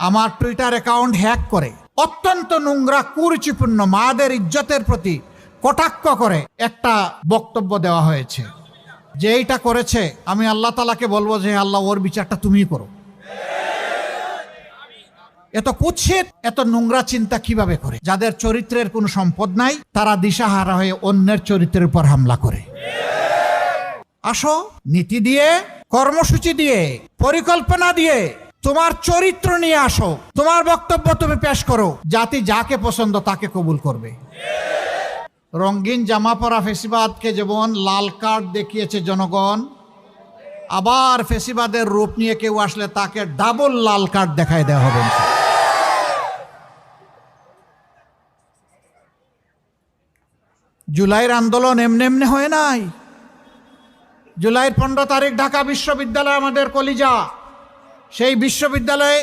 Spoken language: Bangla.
আমার টুইটার অ্যাকাউন্ট হ্যাক করে অত্যন্ত নোংরা কুরুচিপূর্ণ মাদের ইজ্জতের প্রতি কটাক্ষ করে একটা বক্তব্য দেওয়া হয়েছে। যে এইটা করেছে আমি আল্লাহ তাআলাকে বলবো যে আল্লাহ ওর বিচারটা তুমিই করো। এত কুৎসিত এত নোংরা চিন্তা কিভাবে করে? যাদের চরিত্রের কোনো সম্পদ নাই তারা দিশাহারা হয়ে অন্যের চরিত্রের উপর হামলা করে। আসো নীতি দিয়ে, কর্মসূচি দিয়ে, পরিকল্পনা দিয়ে তোমার চরিত্র নিয়ে আসো, তোমার বক্তব্য তুমি পেশ করো, জাতি যাকে পছন্দ তাকে কবুল করবে। রঙিন জামা পরা ফেসিবাদকে যেমন লাল কার্ড দেখিয়েছে জনগণ, আবার ফেসিবাদের রূপ নিয়ে কেউ আসলে তাকে ডাবল লাল কার্ড দেখায় দেওয়া হবে। জুলাইয়ের আন্দোলন এমনি এমনি হয় নাই। জুলাইয়ের 15 তারিখ ঢাকা বিশ্ববিদ্যালয় আমাদের কলিজা, সেই বিশ্ববিদ্যালয়ে